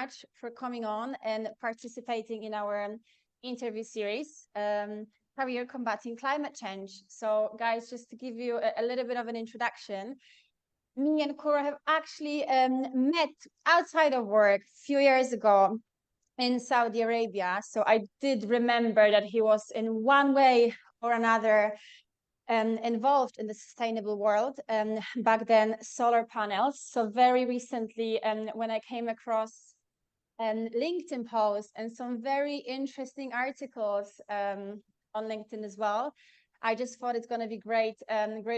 much for coming on and participating in our interview series, Career Combating Climate Change. So guys, just to give you a little bit of an introduction, me and Curro have actually met outside of work a few years ago in Saudi Arabia. So I did remember that he was in one way or another involved in the sustainable world. Back then, solar panels. So very recently, when I came across LinkedIn posts and some very interesting articles on LinkedIn as well, I just thought it's going to be great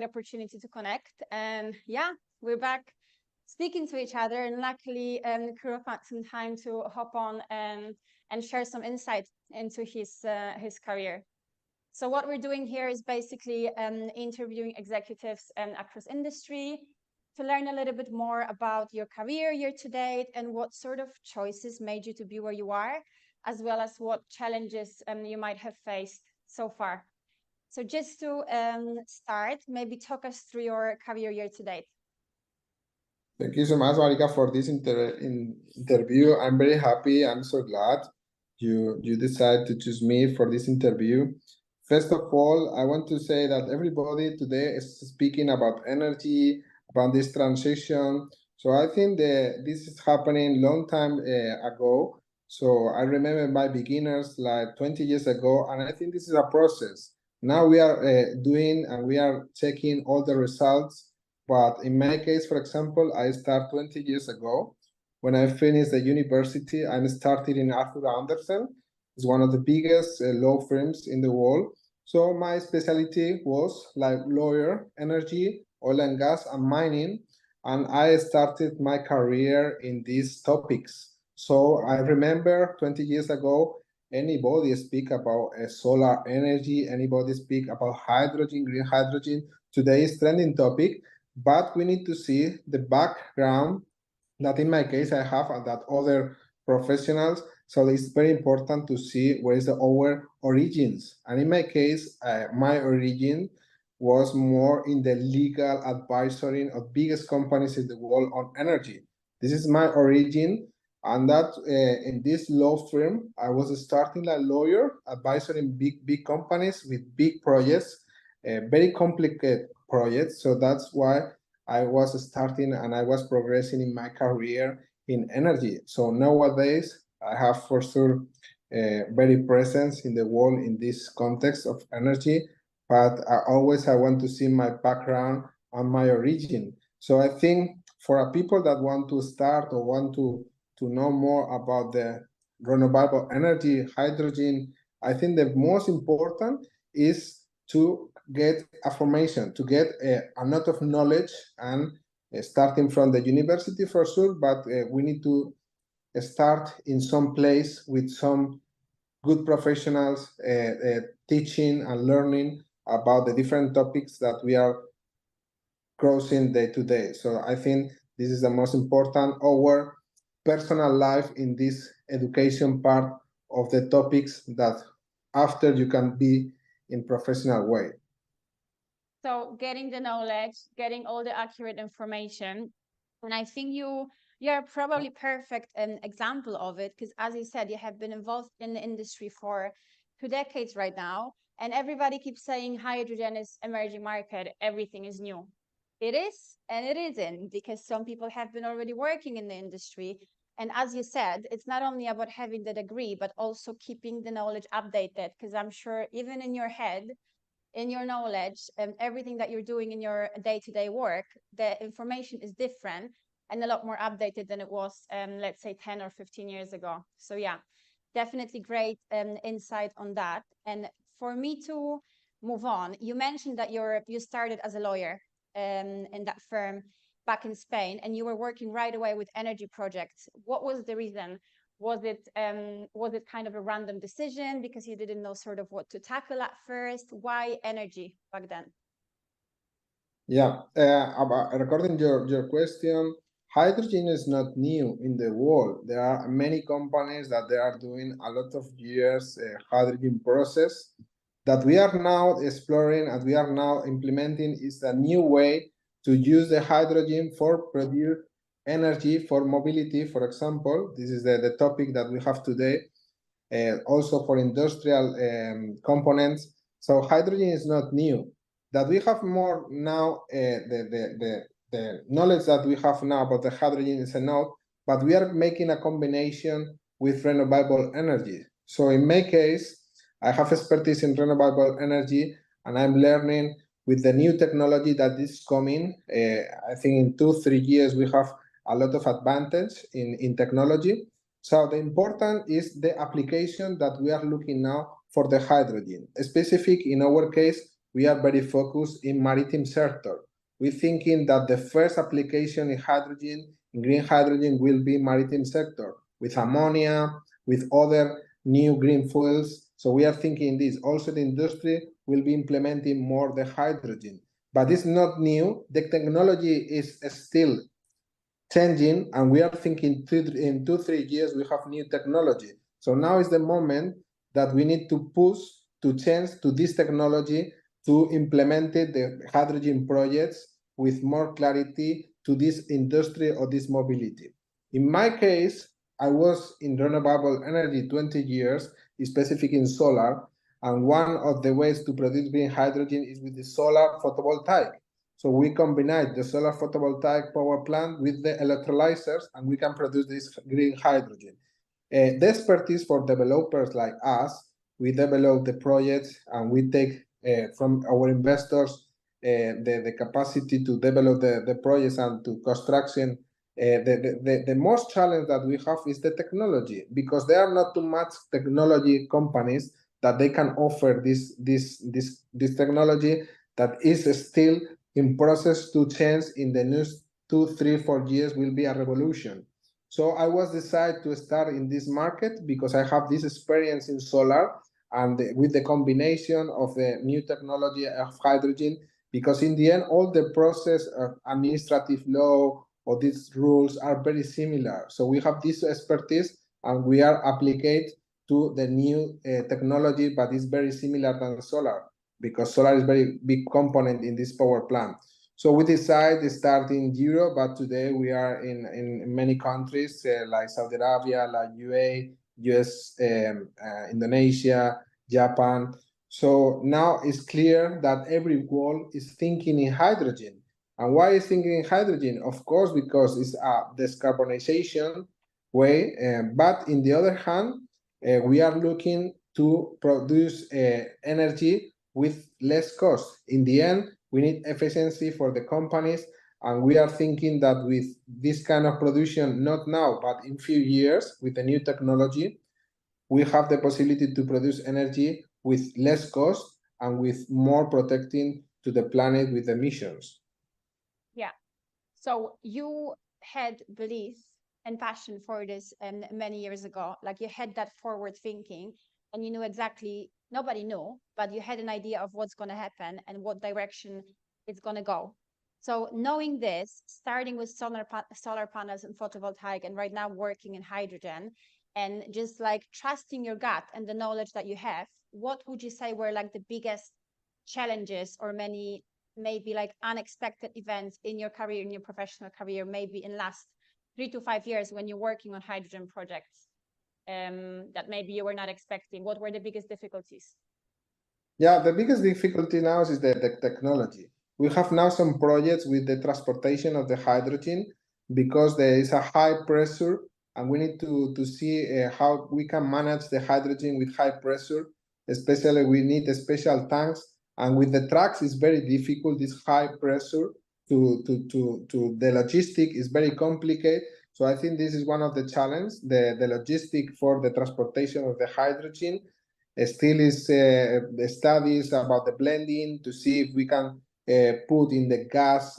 opportunity to connect. And yeah, we're back speaking to each other, and luckily Curro found some time to hop on and share some insight into his career. So what we're doing here is basically interviewing executives across industry to learn a little bit more about your career year to date and what sort of choices made you to be where you are, as well as what challenges you might have faced so far. So just to start, maybe talk us through your career year to date. Thank you so much, Marika, for this interview. I'm very happy. I'm so glad you decided to choose me for this interview. First of all, I want to say that everybody today is speaking about energy, about this transition. So I think that this is happening long time ago. So I remember my beginners like 20 years ago, and I think this is a process. Now we are doing and we are checking all the results. But in my case, for example, I started 20 years ago. When I finished the university, I started in Arthur Andersen. It's one of the biggest law firms in the world. So my specialty was like lawyer, energy, oil and gas, and mining. And I started my career in these topics. So I remember 20 years ago, anybody speak about solar energy, anybody speak about hydrogen, green hydrogen. Today is trending topic. But we need to see the background that in my case I have and that other professionals. So it's very important to see where is our origins. And in my case, my origin was more in the legal advisory of biggest companies in the world on energy. This is my origin. And that in this law firm, I was starting a lawyer advisoring big companies with big projects, very complicated projects. So that's why I was starting and I was progressing in my career in energy. So nowadays I have for sure very presence in the world in this context of energy, but I want to see my background and my origin. So I think for people that want to start or want to know more about the renewable energy, hydrogen, I think the most important is to get information, to get a lot of knowledge, and starting from the university for sure, but we need to start in some place with some good professionals teaching and learning about the different topics that we are crossing day to day. So I think this is the most important, our personal life in this education part of the topics that after you can be in professional way. So getting the knowledge, getting all the accurate information. And I think you're probably perfect example of it, because as you said, you have been involved in the industry for 2 decades right now. And everybody keeps saying hydrogen is emerging market, everything is new. It is and it isn't, because some people have been already working in the industry. And as you said, it's not only about having the degree, but also keeping the knowledge updated, because I'm sure even in your head, in your knowledge and everything that you're doing in your day-to-day work, the information is different and a lot more updated than it was, let's say 10 or 15 years ago. So yeah, definitely great insight on that. And for me to move on, you mentioned that you started as a lawyer in that firm back in Spain, and you were working right away with energy projects. What was the reason? Was it kind of a random decision because you didn't know sort of what to tackle at first? Why energy back then? Yeah, regarding your question, hydrogen is not new in the world. There are many companies that they are doing a lot of years hydrogen process that we are now exploring and we are now implementing is a new way to use the hydrogen for produce energy for mobility, for example. This is the topic that we have today. Also for industrial components. So hydrogen is not new. That we have more now, the knowledge that we have now about the hydrogen is enough, but we are making a combination with renewable energy. So in my case, I have expertise in renewable energy, and I'm learning with the new technology that is coming. I think in 2-3 years we have a lot of advantage in technology. So the important is the application that we are looking now for the hydrogen. Specific in our case, we are very focused in maritime sector. We're thinking that the first application in hydrogen, in green hydrogen, will be maritime sector with ammonia, with other new green fuels. So we are thinking this. Also, the industry will be implementing more the hydrogen, but it's not new. The technology is still changing, and we are thinking in 2-3 years we have new technology. So now is the moment that we need to push to change to this technology, to implement the hydrogen projects with more clarity to this industry or this mobility. In my case, I was in renewable energy 20 years, specific in solar, and one of the ways to produce green hydrogen is with the solar photovoltaic. So we combine the solar photovoltaic power plant with the electrolyzers, and we can produce this green hydrogen. The expertise for developers like us, we develop the projects and we take from our investors the capacity to develop the projects and to construction. The most challenge that we have is the technology, because there are not too much technology companies that they can offer this technology that is still in process to change. In the next 2, 3, 4 years will be a revolution. So I was decided to start in this market because I have this experience in solar and with the combination of the new technology of hydrogen, because in the end, all the process of administrative law or these rules are very similar. So we have this expertise and we are applied to the new technology, but it's very similar than solar, because solar is very big component in this power plant. So we decided to start in Europe, but today we are in many countries like Saudi Arabia, like UAE, US, Indonesia, Japan. So now it's clear that every world is thinking in hydrogen. And why is thinking in hydrogen? Of course, because it's a decarbonization way, but in the other hand, we are looking to produce energy with less cost. In the end, we need efficiency for the companies, and we are thinking that with this kind of production, not now, but in few years, with the new technology, we have the possibility to produce energy with less cost and with more protecting to the planet with emissions. Yeah. So you had belief and passion for this many years ago. Like you had that forward thinking, and you knew exactly, nobody knew, but you had an idea of what's going to happen and what direction it's going to go. So knowing this, starting with solar panels and photovoltaic, and right now working in hydrogen, and just like trusting your gut and the knowledge that you have, what would you say were like the biggest challenges or maybe like unexpected events in your career, in your professional career, maybe in last 3 to 5 years when you're working on hydrogen projects, that maybe you were not expecting? What were the biggest difficulties? Yeah, the biggest difficulty now is the technology. We have now some projects with the transportation of the hydrogen, because there is a high pressure, and we need to see how we can manage the hydrogen with high pressure. Especially, we need special tanks, and with the trucks, it's very difficult. This high pressure to the logistic is very complicated. So I think this is one of the challenges, the logistic for the transportation of the hydrogen. Still is studies about the blending to see if we can put in the gas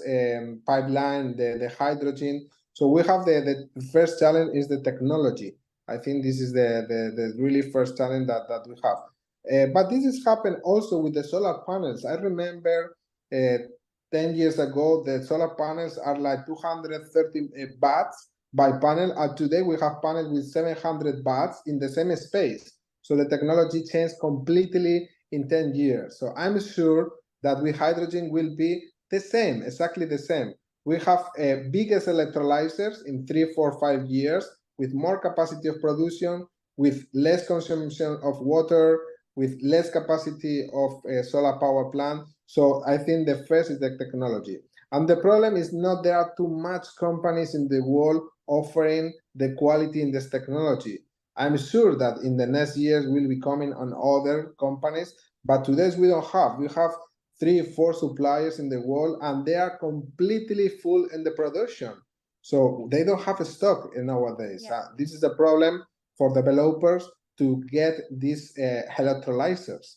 pipeline the hydrogen. So we have the first challenge is the technology. I think this is the really first challenge that we have. But this has happened also with the solar panels. I remember 10 years ago, the solar panels are like 230 watts by panel, and today we have panels with 700 watts in the same space. So the technology changed completely in 10 years. So I'm sure that with hydrogen will be the same, exactly the same. We have biggest electrolyzers in 3, 4, 5 years with more capacity of production, with less consumption of water, with less capacity of solar power plant. So I think the first is the technology. And the problem is not there are too much companies in the world offering the quality in this technology. I'm sure that in the next years we'll be coming on other companies, but today we don't have. We have 3, 4 suppliers in the world, and they are completely full in the production. So they don't have a stock nowadays. Yeah. This is the problem for developers to get these electrolyzers.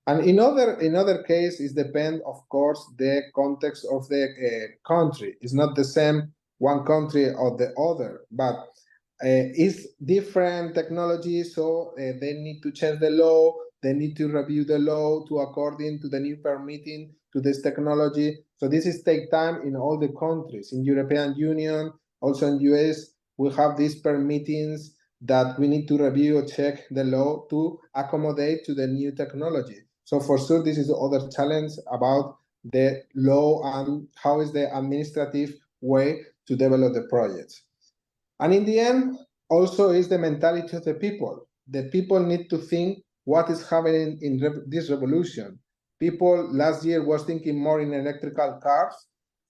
And in other case, it depends, of course, the context of the country. It's not the same one country or the other, but it's different technology, so they need to change the law, they need to review the law to according to the new permitting to this technology. So this is take time in all the countries. In European Union, also in US, we have these permittings that we need to review or check the law to accommodate to the new technology. So for sure, this is the other challenge about the law and how is the administrative way to develop the projects. And in the end, also is the mentality of the people. The people need to think what is happening in this revolution. People last year was thinking more in electrical cars,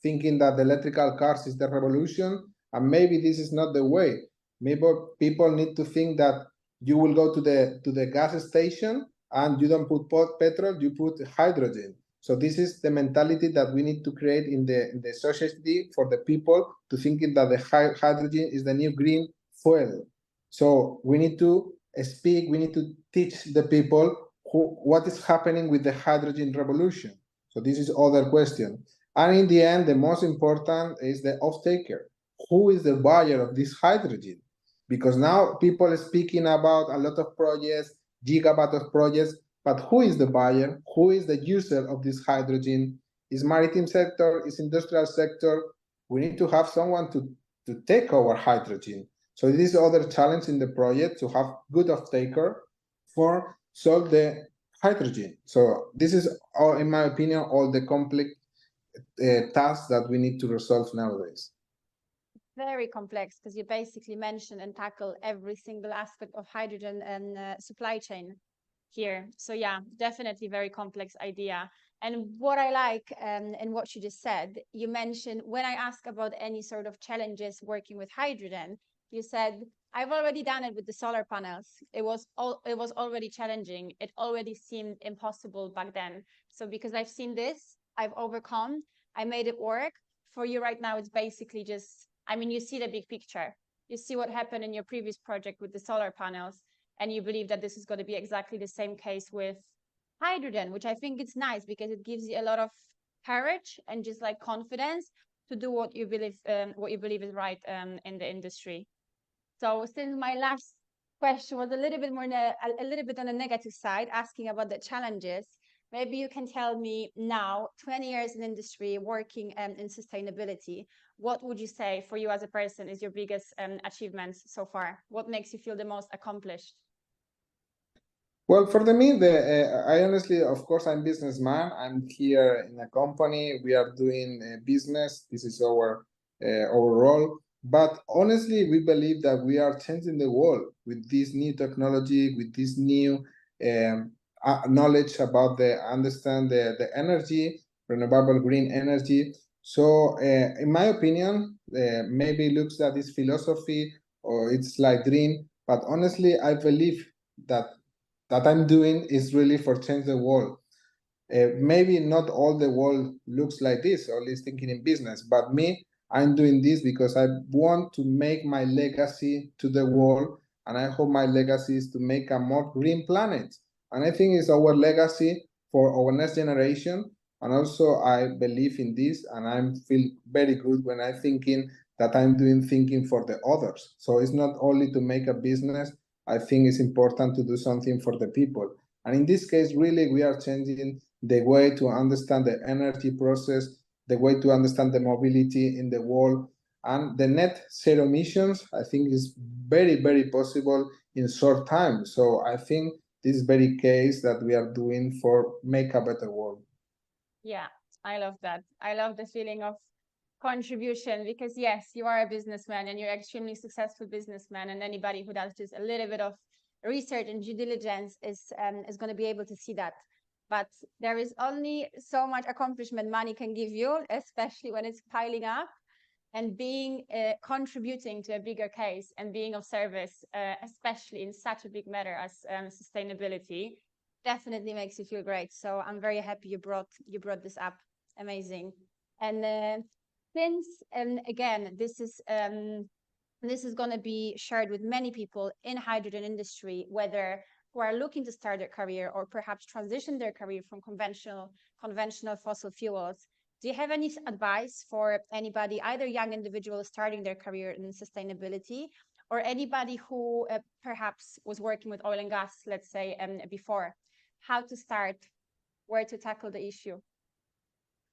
thinking that the electrical cars is the revolution, and maybe this is not the way. Maybe people need to think that you will go to the gas station and you don't put petrol, you put hydrogen. So this is the mentality that we need to create in the society for the people to thinking that the hydrogen is the new green fuel. So we need to speak, we need to teach the people what is happening with the hydrogen revolution. So this is other question. And in the end, the most important is the off-taker. Who is the buyer of this hydrogen? Because now people are speaking about a lot of projects, gigawatt of projects, but who is the buyer? Who is the user of this hydrogen? Is maritime sector? Is industrial sector? We need to have someone to take our hydrogen. So this is other challenge in the project to have good off-taker for solve the hydrogen. So this is, all, in my opinion, all the complex tasks that we need to resolve nowadays. Very complex because you basically mention and tackle every single aspect of hydrogen and supply chain here. So yeah, definitely very complex idea. And what I like and what you just said, you mentioned when I ask about any sort of challenges working with hydrogen, you said, I've already done it with the solar panels. It was already challenging. It already seemed impossible back then. So because I've seen this, I've overcome, I made it work. For you right now, it's basically just, I mean, you see the big picture. You see what happened in your previous project with the solar panels, and you believe that this is going to be exactly the same case with hydrogen, which I think it's nice because it gives you a lot of courage and just like confidence to do what you believe is right in the industry. So since my last question was a little bit more a little bit on the negative side, asking about the challenges, maybe you can tell me now, 20 years in industry working in sustainability, what would you say for you as a person is your biggest achievements so far? What makes you feel the most accomplished? Well, for me, I honestly, of course, I'm businessman. I'm here in a company. We are doing business. This is our role. But honestly, we believe that we are changing the world with this new technology, with this new knowledge about understand the energy, renewable green energy. So, in my opinion, maybe it looks that it's philosophy or it's like dream. But honestly, I believe that I'm doing is really for change the world. Maybe not all the world looks like this, or at least thinking in business, but me, I'm doing this because I want to make my legacy to the world, and I hope my legacy is to make a more green planet. And I think it's our legacy for our next generation. And also I believe in this, and I feel very good when I'm thinking that I'm doing thinking for the others. So it's not only to make a business, I think it's important to do something for the people. And in this case, really, we are changing the way to understand the energy process, the way to understand the mobility in the world. And the net zero emissions, I think, is very, very possible in short time. So I think this is very case that we are doing for make a better world. Yeah, I love that. I love the feeling of contribution, because yes, you are a businessman and you're an extremely successful businessman, and anybody who does just a little bit of research and due diligence is going to be able to see that. But there is only so much accomplishment money can give you, especially when it's piling up. And being contributing to a bigger case and being of service, especially in such a big matter as sustainability, definitely makes you feel great. So I'm very happy you brought this up. Amazing. And since again, this is going to be shared with many people in hydrogen industry, whether who are looking to start their career or perhaps transition their career from conventional fossil fuels. Do you have any advice for anybody, either young individuals starting their career in sustainability, or anybody who perhaps was working with oil and gas, let's say, before, how to start, where to tackle the issue?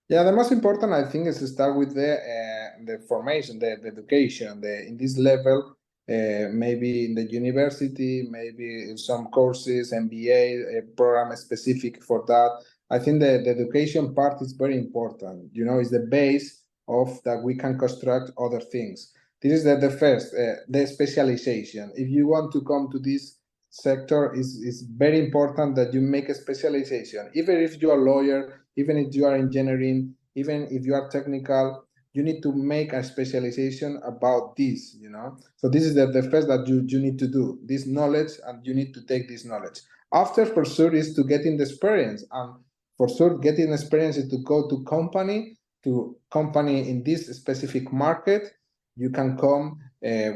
Yeah, the most important, I think, is to start with the formation, the education, in this level, maybe in the university, maybe some courses, MBA, a program specific for that. I think the education part is very important. You know, it's the base of that we can construct other things. This is the first, the specialization. If you want to come to this sector, is very important that you make a specialization. Even if you are a lawyer, even if you are engineering, even if you are technical, you need to make a specialization about this, you know. So this is the first that you need to do, this knowledge, and you need to take this knowledge. After, for sure, is to get in the experience, and for sure getting experience is to go to company in this specific market. You can come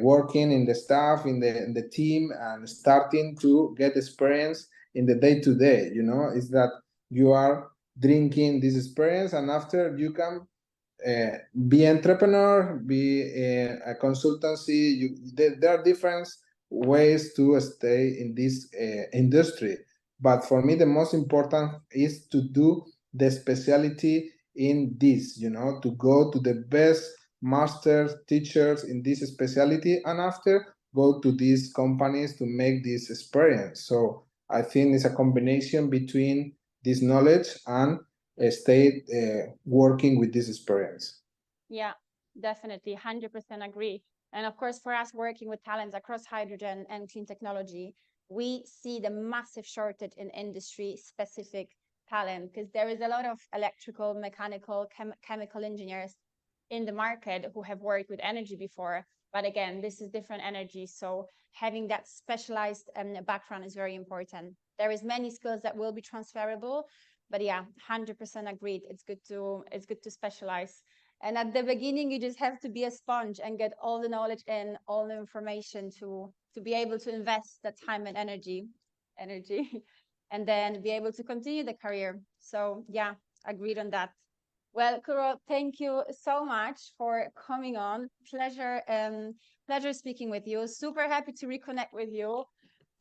working in the staff, in the team, and starting to get experience in the day-to-day, you know. Is that you are drinking this experience, and after you can be entrepreneur, be a consultancy. There are different ways to stay in this industry, but for me the most important is to do the specialty in this, you know, to go to the best masters, teachers in this specialty, and after go to these companies to make this experience. So I think it's a combination between this knowledge and stay working with this experience. Yeah, definitely, 100% agree. And of course, for us working with talents across hydrogen and clean technology, we see the massive shortage in industry specific talent, because there is a lot of electrical, mechanical, chemical engineers in the market who have worked with energy before. But again, this is different energy. So having that specialized background is very important. There is many skills that will be transferable, but yeah, 100% agreed. It's good to specialize. And at the beginning, you just have to be a sponge and get all the knowledge and all the information to be able to invest the time and energy, and then be able to continue the career. So yeah, agreed on that. Well, Curro, thank you so much for coming on. Pleasure speaking with you. Super happy to reconnect with you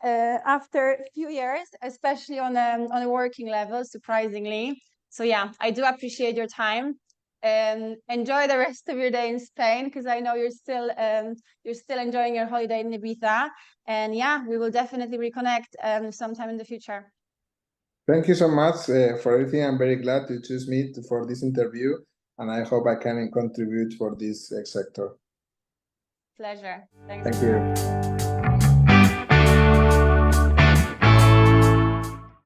after a few years, especially on a working level, surprisingly. So yeah, I do appreciate your time. Enjoy the rest of your day in Spain, because I know you're still enjoying your holiday in Ibiza. And yeah, we will definitely reconnect sometime in the future. Thank you so much for everything. I'm very glad to choose me for this interview, and I hope I can contribute for this sector. Pleasure. Thank you.